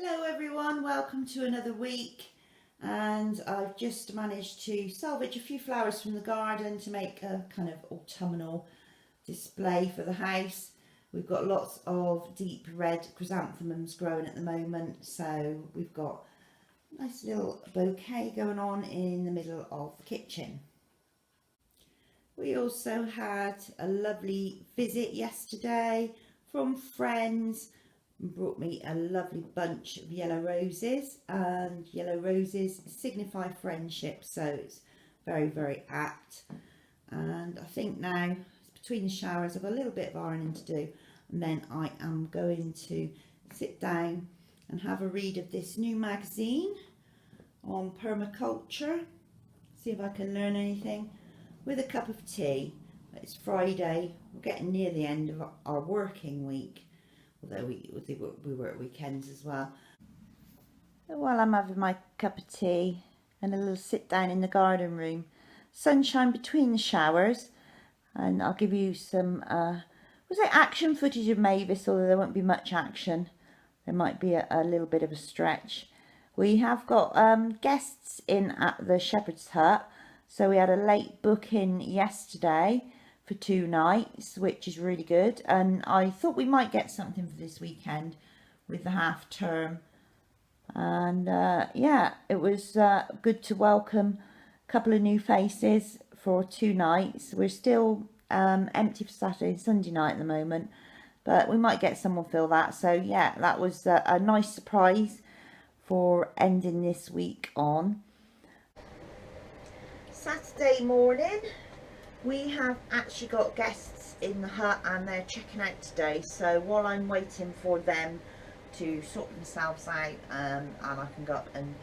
Hello everyone, welcome to another week, and I've just managed to salvage a few flowers from the garden to make a kind of autumnal display for the house. We've got lots of deep red chrysanthemums growing at the moment, so we've got a nice little bouquet going on in the middle of the kitchen. We also had a lovely visit yesterday from friends. Brought me a lovely bunch of yellow roses, and yellow roses signify friendship, so it's very apt. And I think now between the showers I've got a little bit of ironing to do, and then I am going to sit down and have a read of this new magazine on permaculture, see if I can learn anything with a cup of tea. It's Friday, we're getting near the end of our working week, although we work weekends as well. So while I'm having my cup of tea and a little sit down in the garden room, sunshine between the showers, and I'll give you some was it action footage of Mavis, although there won't be much action. There might be a little bit of a stretch. We have got guests in at the Shepherd's Hut, so we had a late booking yesterday for 2 nights, which is really good, and I thought we might get something for this weekend with the half term, and yeah, it was good to welcome a couple of new faces for 2 nights. We're still empty for Saturday and Sunday night at the moment, but we might get someone fill that. So yeah, that was a nice surprise for ending this week on. Saturday morning, we have actually got guests in the hut and they're checking out today, so while I'm waiting for them to sort themselves out and I can go up and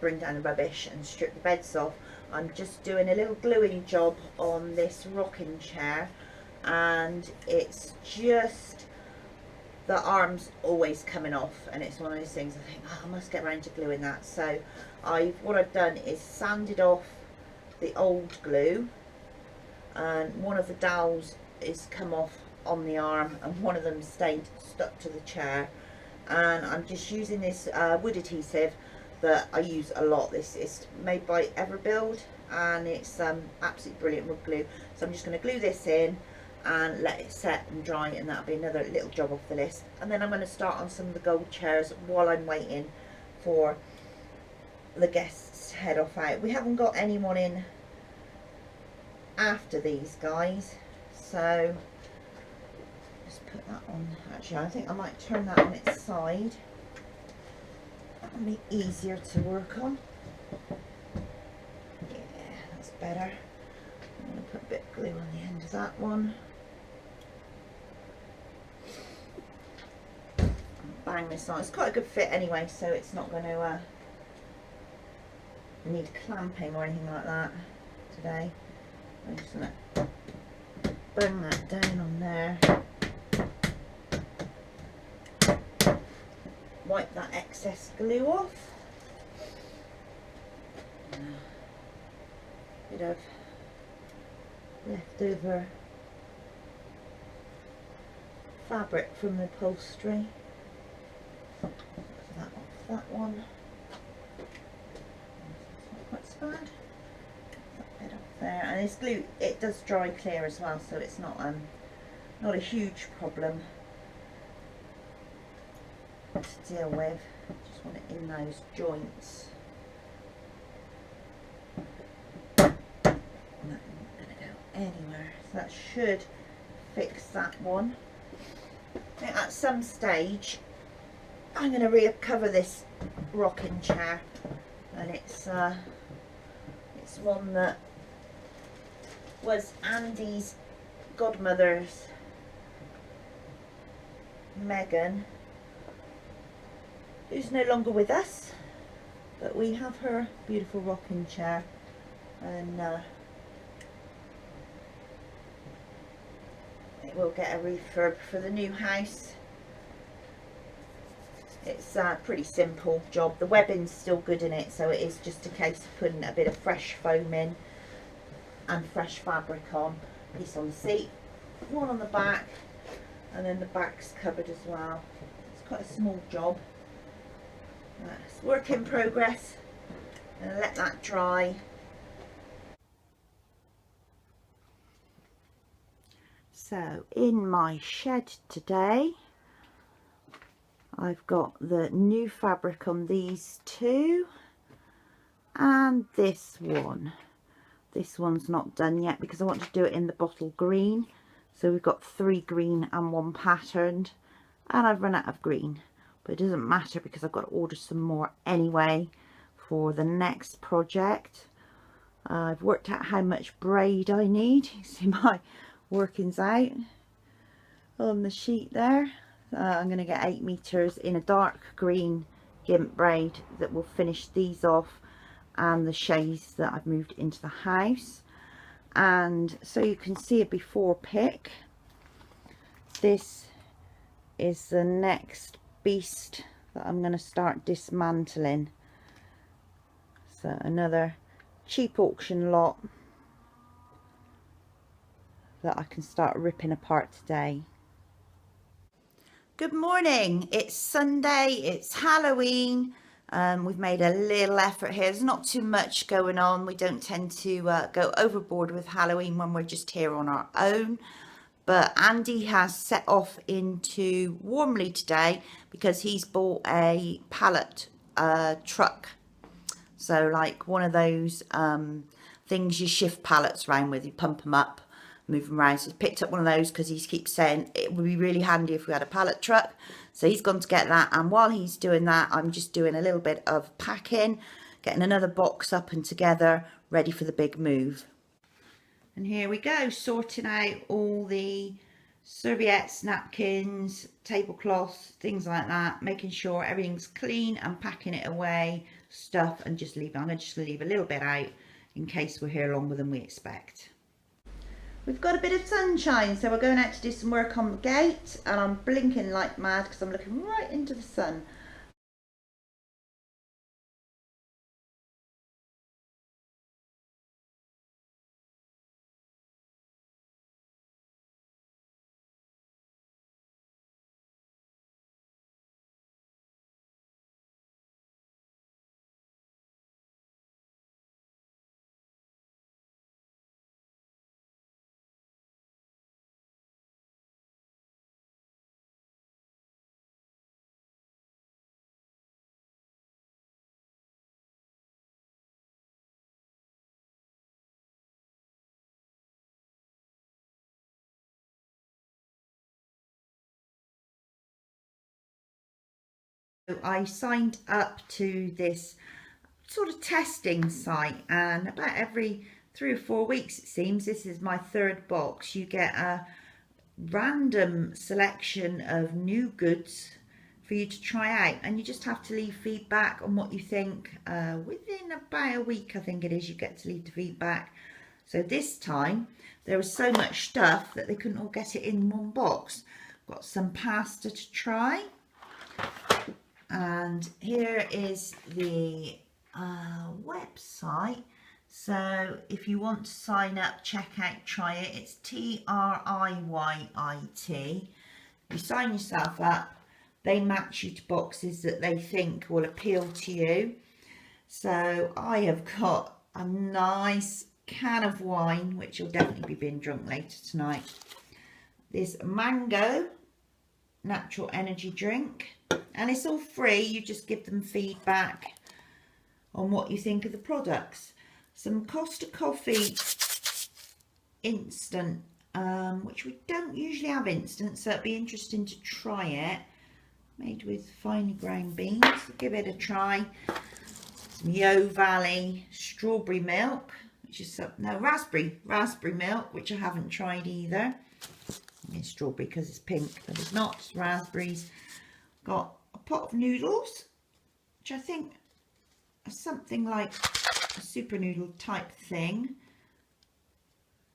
bring down the rubbish and strip the beds off, I'm just doing a little gluing job on this rocking chair, and it's just the arm's always coming off, and it's one of those things I think, oh, I must get around to gluing that. So what I've done is sanded off the old glue, and one of the dowels is come off on the arm and one of them stayed stuck to the chair, and I'm just using this wood adhesive that I use a lot. This is made by Everbuild and it's absolutely brilliant wood glue. So I'm just going to glue this in and let it set and dry, and that'll be another little job off the list. And then I'm going to start on some of the gold chairs while I'm waiting for the guests to head off out. We haven't got anyone in after these guys, so just put that on. Actually, I think I might turn that on its side. That'll be easier to work on. Yeah, that's better. I'm going to put a bit of glue on the end of that one. Bang this on. It's quite a good fit anyway, so it's not going to need clamping or anything like that today. I'm just going to bang that down on there. Wipe that excess glue off. Bit of leftover fabric from the upholstery. Put that off that one. That's not quite so bad. That bit up there, and this glue, it does dry clear as well, so it's not a huge problem to deal with. Just want it in those joints. That isn't going to go anywhere, so that should fix that one. I think at some stage I'm going to recover this rocking chair, and it's one that was Andy's godmother's, Megan, who's no longer with us, but we have her beautiful rocking chair, and it will get a refurb for the new house. It's a pretty simple job. The webbing's still good in it, so it is just a case of putting a bit of fresh foam in and fresh fabric on. Piece on the seat, one on the back, and then the back's covered as well. It's quite a small job. It's work in progress, and let that dry. So in my shed today, I've got the new fabric on these two and this one. This one's not done yet because I want to do it in the bottle green. So we've got 3 green and 1 patterned, and I've run out of green, but it doesn't matter because I've got to order some more anyway for the next project. I've worked out how much braid I need. You see my workings out on the sheet there. I'm going to get 8 meters in a dark green gimp braid that will finish these off and the shades that I've moved into the house. And so you can see a before pic. This is the next beast that I'm going to start dismantling. So another cheap auction lot that I can start ripping apart today. Good morning, it's Sunday, it's Halloween. We've made a little effort here. There's not too much going on. We don't tend to go overboard with Halloween when we're just here on our own. But Andy has set off into Warmley today because he's bought a pallet truck. So like one of those things you shift pallets around with, you pump them up, move them around. So he's picked up one of those because he keeps saying it would be really handy if we had a pallet truck. So he's gone to get that, and while he's doing that, I'm just doing a little bit of packing, getting another box up and together, ready for the big move. And here we go, sorting out all the serviettes, napkins, tablecloths, things like that, making sure everything's clean and packing it away, stuff, and just leave. I'm just going to leave a little bit out in case we're here longer than we expect. We've got a bit of sunshine, so we're going out to do some work on the gate, and I'm blinking like mad because I'm looking right into the sun. I signed up to this sort of testing site, and about every 3 or 4 weeks, it seems, this is my 3rd box, you get a random selection of new goods for you to try out, and you just have to leave feedback on what you think. Within about a week, I think it is, you get to leave the feedback. So this time there was so much stuff that they couldn't all get it in one box. Got some pasta to try, and here is the website. So if you want to sign up, check out, try it. It's TRIYIT. You sign yourself up, they match you to boxes that they think will appeal to you. So I have got a nice can of wine, which will definitely be being drunk later tonight. This mango natural energy drink, and it's all free. You just give them feedback on what you think of the products. Some Costa Coffee instant, which we don't usually have instant, so it'd be interesting to try it. Made with finely ground beans. So give it a try. Some Yo Valley strawberry milk, which is raspberry milk, which I haven't tried either. It's strawberry because it's pink, but it's not. It's raspberries. Got a pot of noodles, which I think are something like a super noodle type thing.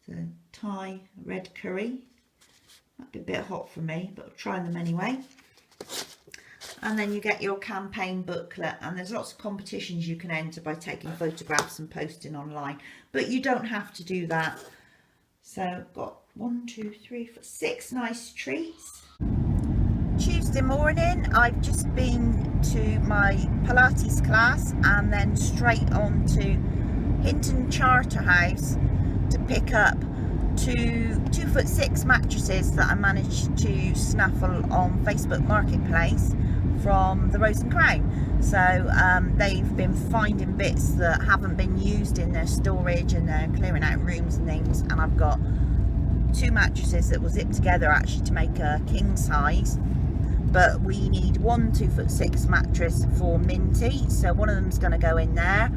The Thai red curry. Might be a bit hot for me, but I'll try them anyway. And then you get your campaign booklet, and there's lots of competitions you can enter by taking photographs and posting online, but you don't have to do that. So I've got 1, 2, 3, 4, 6 nice treats. Tuesday Wednesday morning. I've just been to my Pilates class and then straight on to Hinton Charterhouse to pick up two 2'6" mattresses that I managed to snaffle on Facebook Marketplace from the Rose and Crown. So they've been finding bits that haven't been used in their storage, and they're clearing out rooms and things, and I've got two mattresses that will zip together actually to make a king size, but we need one 2'6" mattress for Minty, so one of them's going to go in there,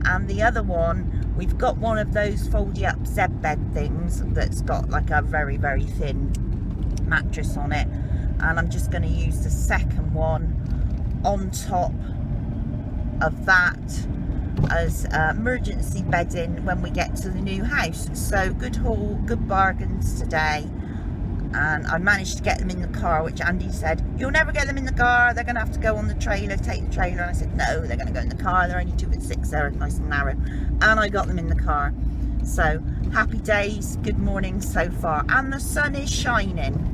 and the other one, we've got one of those foldy up Z bed things that's got like a very thin mattress on it, and I'm just going to use the second one on top of that as emergency bedding when we get to the new house. So good haul, good bargains today, and I managed to get them in the car, which Andy said, you'll never get them in the car, they're going to have to go on the trailer, take the trailer, and I said no, they're going to go in the car, they're only 2'6", they're nice and narrow, and I got them in the car. So happy days, good morning so far, and the sun is shining.